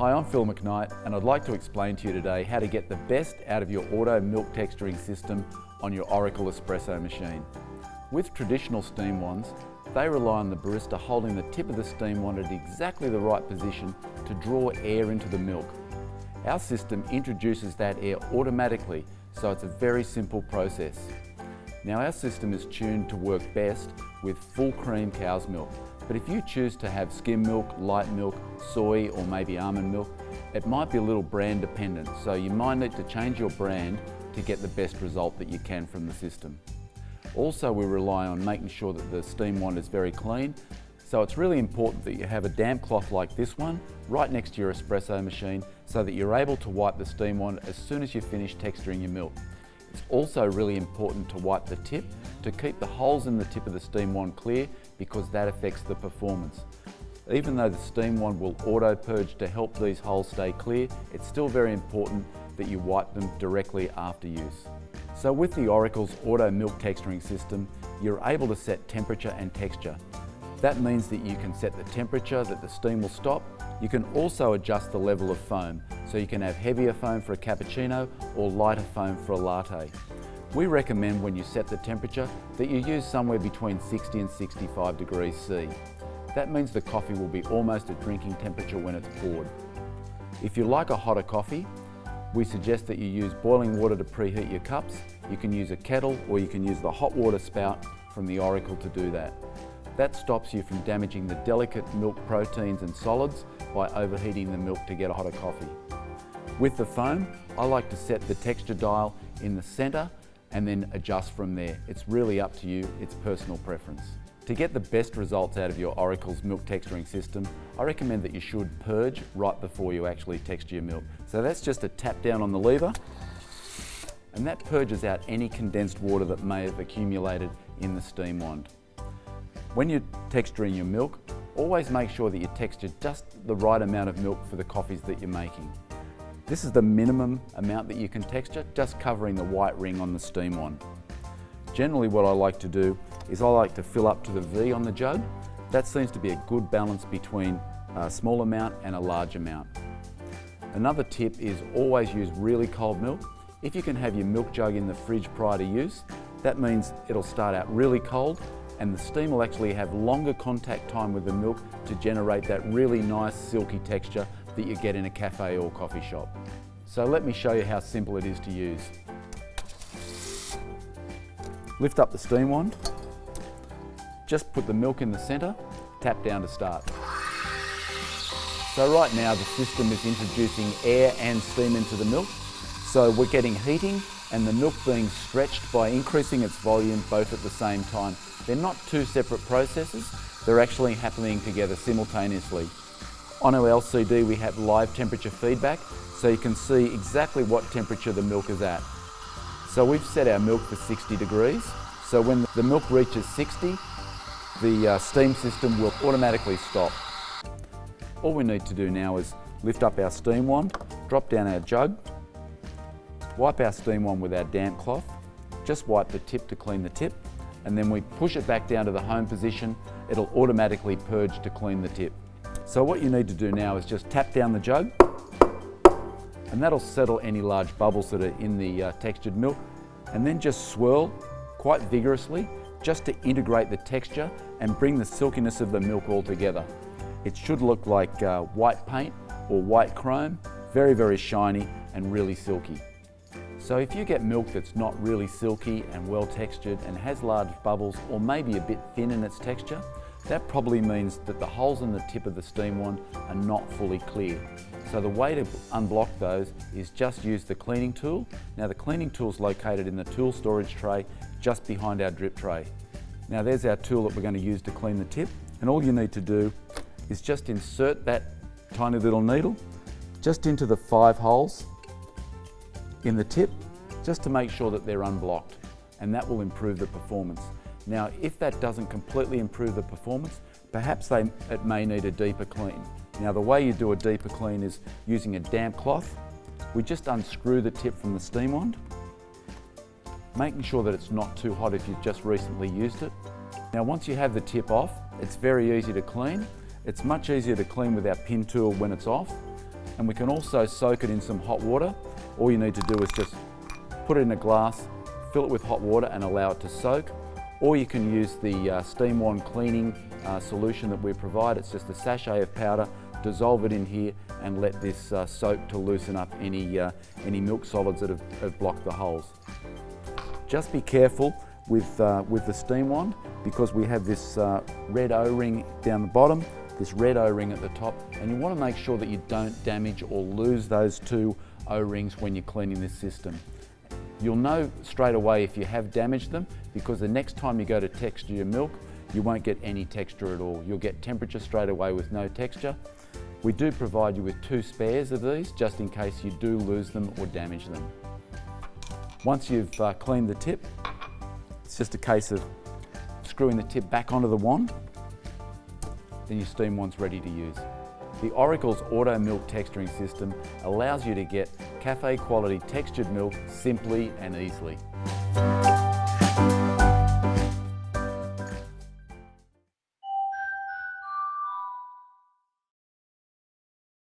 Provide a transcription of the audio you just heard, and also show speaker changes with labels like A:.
A: Hi, I'm Phil McKnight and I'd like to explain to you today how to get the best out of your auto milk texturing system on your Oracle espresso machine. With traditional steam wands, they rely on the barista holding the tip of the steam wand at exactly the right position to draw air into the milk. Our system introduces that air automatically, so it's a very simple process. Now our system is tuned to work best with full cream cow's milk, but if you choose to have skim milk, light milk, soy or maybe almond milk, it might be a little brand dependent, so you might need to change your brand to get the best result that you can from the system. Also, we rely on making sure that the steam wand is very clean, so it's really important that you have a damp cloth like this one right next to your espresso machine so that you're able to wipe the steam wand as soon as you finish texturing your milk. It's also really important to wipe the tip to keep the holes in the tip of the steam wand clear, because that affects the performance. Even though the steam wand will auto purge to help these holes stay clear, it's still very important that you wipe them directly after use. So with the Oracle's auto milk texturing system, you're able to set temperature and texture. That means that you can set the temperature that the steam will stop. You can also adjust the level of foam, so you can have heavier foam for a cappuccino or lighter foam for a latte. We recommend when you set the temperature that you use somewhere between 60 and 65 degrees C. That means the coffee will be almost at drinking temperature when it's poured. If you like a hotter coffee, we suggest that you use boiling water to preheat your cups. You can use a kettle or you can use the hot water spout from the Oracle to do that. That stops you from damaging the delicate milk proteins and solids by overheating the milk to get a hotter coffee. With the foam, I like to set the texture dial in the centre and then adjust from there. It's really up to you, it's personal preference. To get the best results out of your Oracle's milk texturing system, I recommend that you should purge right before you actually texture your milk. So that's just a tap down on the lever, and that purges out any condensed water that may have accumulated in the steam wand. When you're texturing your milk, always make sure that you texture just the right amount of milk for the coffees that you're making. This is the minimum amount that you can texture, just covering the white ring on the steam wand. Generally what I like to do is I like to fill up to the V on the jug. That seems to be a good balance between a small amount and a large amount. Another tip is always use really cold milk. If you can have your milk jug in the fridge prior to use, that means it'll start out really cold and the steam will actually have longer contact time with the milk to generate that really nice silky texture that you get in a cafe or coffee shop. So let me show you how simple it is to use. Lift up the steam wand, just put the milk in the centre, tap down to start. So right now the system is introducing air and steam into the milk, so we're getting heating and the milk being stretched by increasing its volume both at the same time. They're not two separate processes, they're actually happening together simultaneously. On our LCD we have live temperature feedback, so you can see exactly what temperature the milk is at. So we've set our milk for 60 degrees, so when the milk reaches 60, the steam system will automatically stop. All we need to do now is lift up our steam wand, drop down our jug, wipe our steam wand with our damp cloth, just wipe the tip to clean the tip, and then we push it back down to the home position. It'll automatically purge to clean the tip. So what you need to do now is just tap down the jug, and that'll settle any large bubbles that are in the textured milk, and then just swirl quite vigorously just to integrate the texture and bring the silkiness of the milk all together. It should look like white paint or white chrome, very, very shiny and really silky. So if you get milk that's not really silky and well textured and has large bubbles or maybe a bit thin in its texture, that probably means that the holes in the tip of the steam wand are not fully clear. So the way to unblock those is just use the cleaning tool. Now the cleaning tool is located in the tool storage tray just behind our drip tray. Now there's our tool that we're going to use to clean the tip, and all you need to do is just insert that tiny little needle just into the 5 holes in the tip, just to make sure that they're unblocked, and that will improve the performance. Now if that doesn't completely improve the performance, perhaps it may need a deeper clean. Now the way you do a deeper clean is using a damp cloth. We just unscrew the tip from the steam wand, making sure that it's not too hot if you've just recently used it. Now once you have the tip off, it's very easy to clean. It's much easier to clean with our pin tool when it's off. and we can also soak it in some hot water. All you need to do is just put it in a glass, fill it with hot water and allow it to soak. Or you can use the Steam Wand cleaning solution that we provide. It's just a sachet of powder, dissolve it in here and let this soak to loosen up any milk solids that have blocked the holes. Just be careful with the Steam Wand because we have this red O-ring down the bottom, this red O-ring at the top, and you want to make sure that you don't damage or lose those two O-rings when you're cleaning this system. You'll know straight away if you have damaged them because the next time you go to texture your milk, you won't get any texture at all. You'll get temperature straight away with no texture. We do provide you with 2 spares of these just in case you do lose them or damage them. Once you've cleaned the tip, it's just a case of screwing the tip back onto the wand, then your Steam Wand's ready to use. The Oracle's Auto Milk Texturing System allows you to get cafe quality textured milk simply and easily.